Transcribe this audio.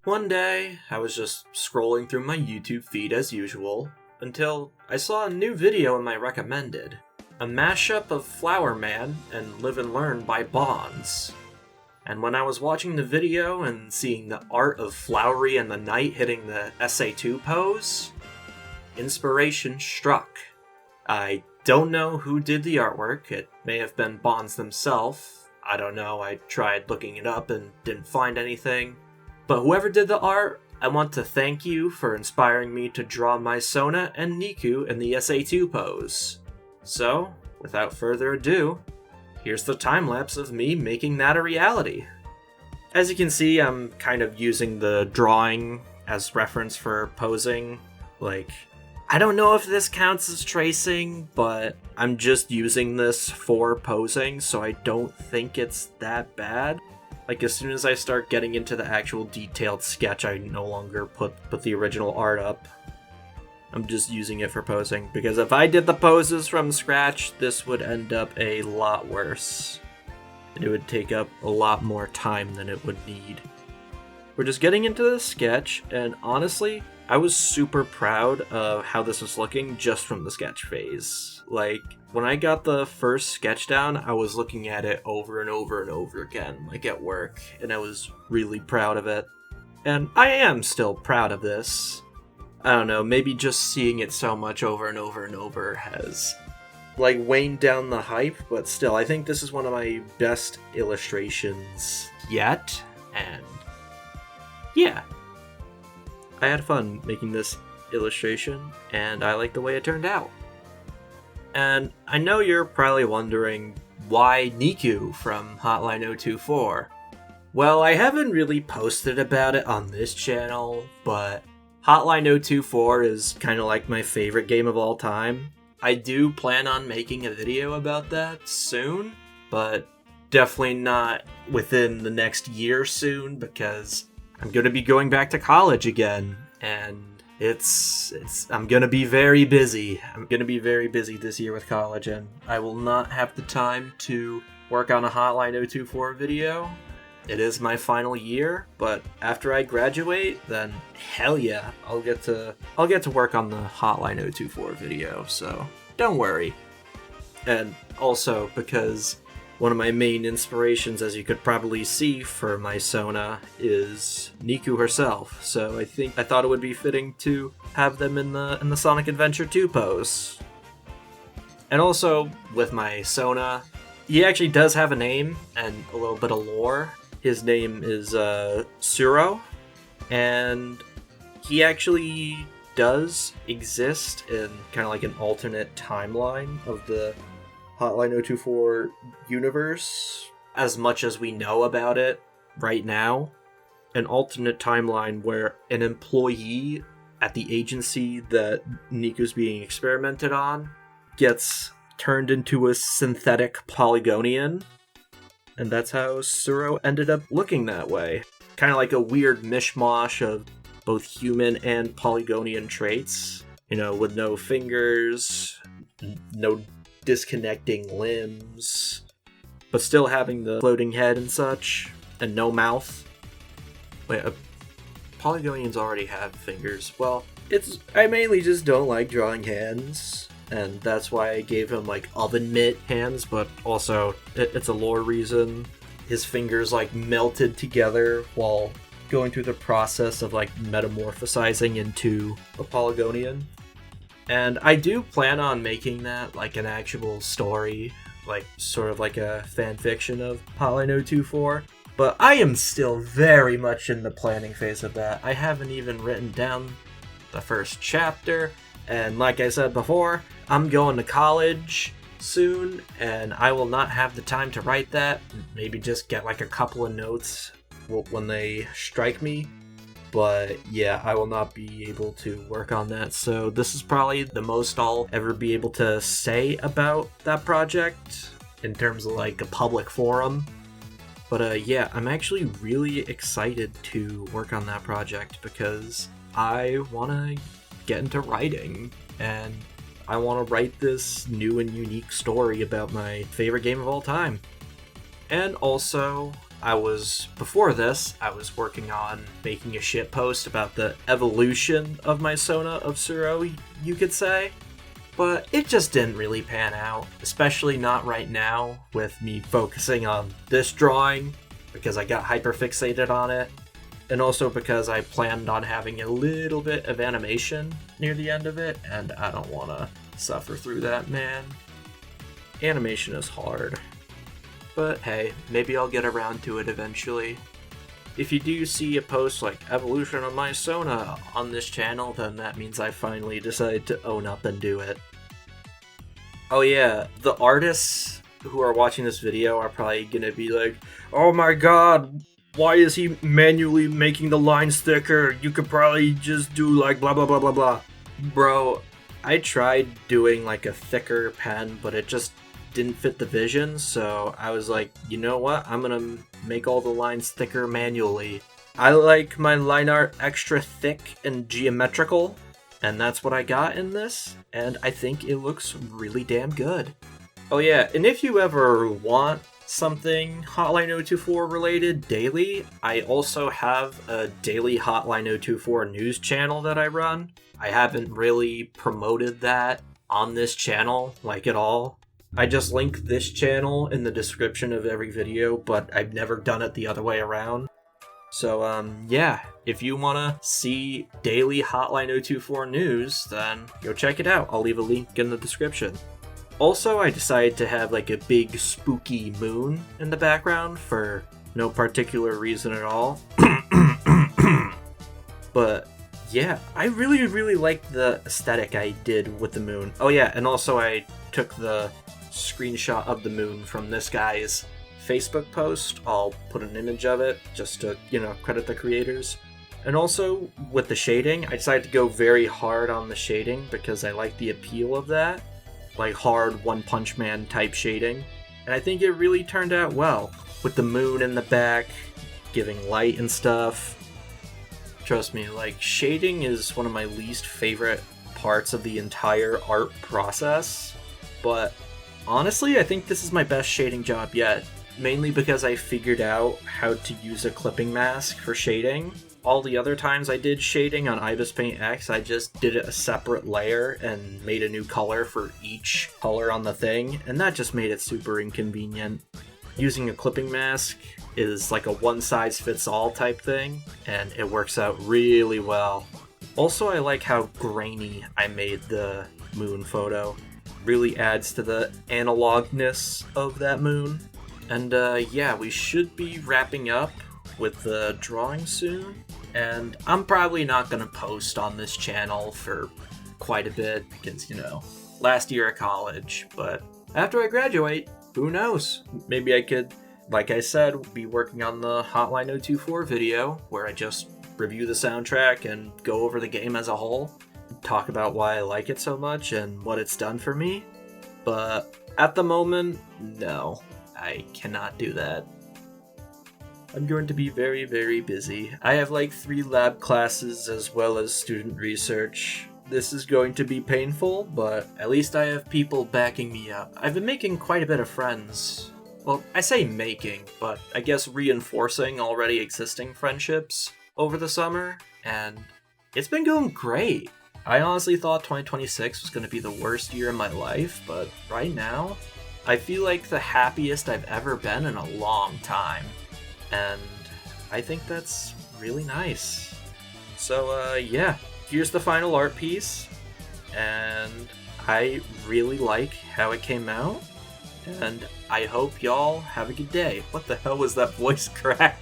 One day, I was just scrolling through my YouTube feed as usual, until I saw a new video in my recommended. A mashup of Flower Man and Live and Learn by Bonds. And when I was watching the video and seeing the art of Flowery and the Knight hitting the SA2 pose, inspiration struck. I don't know who did the artwork, it may have been Bonds themselves, I don't know, I tried looking it up and didn't find anything. But whoever did the art, I want to thank you for inspiring me to draw my Sona and Niku in the SA2 pose. So, without further ado, here's the time-lapse of me making that a reality. As you can see, I'm kind of using the drawing as reference for posing. I don't know if this counts as tracing, but I'm just using this for posing, so I don't think it's that bad. As soon as I start getting into the actual detailed sketch, I no longer put the original art up. I'm just using it for posing, because if I did the poses from scratch, this would end up a lot worse. It would take up a lot more time than it would need. We're just getting into the sketch, and honestly, I was super proud of how this was looking just from the sketch phase. When I got the first sketch down, I was looking at it over and over and over again, at work, and I was really proud of it. And I am still proud of this. I don't know, maybe just seeing it so much over and over and over has, waned down the hype, but still, I think this is one of my best illustrations yet, and yeah. I had fun making this illustration, and I like the way it turned out. And I know you're probably wondering, why Niku from Hotline 024? Well, I haven't really posted about it on this channel, but Hotline 024 is kind of like my favorite game of all time. I do plan on making a video about that soon, but definitely not within the next year soon, because I'm going to be going back to college again, and I'm going to be very busy. I'm going to be very busy this year with college, and I will not have the time to work on a Hotline 024 video. It is my final year, but after I graduate, then hell yeah, I'll get to work on the Hotline 024 video, so don't worry. And also, because one of my main inspirations, as you could probably see for my Sona, is Niku herself, so I thought it would be fitting to have them in the Sonic Adventure 2 pose. And also, with my Sona, he actually does have a name and a little bit of lore. His name is Suro, and he actually does exist in kind of an alternate timeline of the Hotline 024 universe, as much as we know about it right now. An alternate timeline where an employee at the agency that Niku's being experimented on gets turned into a synthetic Polygonian, and that's how Suro ended up looking that way. Kind of like a weird mishmash of both human and Polygonian traits, with no fingers, no disconnecting limbs, but still having the floating head and such, and no mouth. Wait, Polygonians already have fingers. Well, I mainly just don't like drawing hands, and that's why I gave him oven mitt hands, but also it's a lore reason. His fingers melted together while going through the process of metamorphosizing into a Polygonian. And I do plan on making that an actual story, sort of a fan fiction of Hotline 024. But I am still very much in the planning phase of that. I haven't even written down the first chapter, and like I said before, I'm going to college soon, and I will not have the time to write that. Maybe just get a couple of notes when they strike me. But yeah, I will not be able to work on that, so this is probably the most I'll ever be able to say about that project in terms of a public forum. But yeah, I'm actually really excited to work on that project because I want to get into writing, and I want to write this new and unique story about my favorite game of all time. And also, before this, I was working on making a shit post about the evolution of my Sona of Suro, you could say. But it just didn't really pan out, especially not right now with me focusing on this drawing because I got hyperfixated on it, and also because I planned on having a little bit of animation near the end of it, and I don't want to suffer through that, man. Animation is hard. But hey, maybe I'll get around to it eventually. If you do see a post like Evolution of my Sona on this channel, then that means I finally decided to own up and do it. Oh yeah, the artists who are watching this video are probably gonna be like, oh my god, why is he manually making the lines thicker? You could probably just do like blah blah blah blah blah. Bro, I tried doing like a thicker pen, but it just didn't fit the vision, so I was like, you know what, I'm gonna make all the lines thicker manually. I like my line art extra thick and geometrical, and that's what I got in this, and I think it looks really damn good. Oh yeah, and if you ever want something Hotline 024 related daily, I also have a daily Hotline 024 news channel that I run. I haven't really promoted that on this channel, like at all. I just link this channel in the description of every video, but I've never done it the other way around. So, yeah, if you want to see daily Hotline 024 news, then go check it out. I'll leave a link in the description. Also, I decided to have like a big spooky moon in the background for no particular reason at all. But yeah, I really like the aesthetic I did with the moon. Oh yeah, and also I took the screenshot of the moon from this guy's Facebook post. I'll put an image of it just to, credit the creators. And also with the shading, I decided to go very hard on the shading because I like the appeal of that. Like hard One Punch Man type shading. And I think it really turned out well. With the moon in the back, giving light and stuff. Trust me, like shading is one of my least favorite parts of the entire art process. But honestly, I think this is my best shading job yet. Mainly because I figured out how to use a clipping mask for shading. All the other times I did shading on Ibis Paint X, I just did it a separate layer and made a new color for each color on the thing, and that just made it super inconvenient. Using a clipping mask is like a one-size-fits-all type thing, and it works out really well. Also, I like how grainy I made the moon photo. Really adds to the analogness of that moon. And yeah, we should be wrapping up with the drawing soon. And I'm probably not going to post on this channel for quite a bit because, last year of college. But after I graduate, who knows? Maybe I could, like I said, be working on the Hotline 024 video where I just review the soundtrack and go over the game as a whole. Talk about why I like it so much and what it's done for me. But at the moment, no, I cannot do that. I'm going to be very busy. I have like 3 lab classes as well as student research. This is going to be painful, but at least I have people backing me up. I've been making quite a bit of friends. Well, I say making, but I guess reinforcing already existing friendships over the summer, and it's been going great. I honestly thought 2026 was going to be the worst year of my life, but right now, I feel like the happiest I've ever been in a long time. And I think that's really nice. So, yeah, here's the final art piece. And I really like how it came out. And I hope y'all have a good day. What the hell was that voice crack?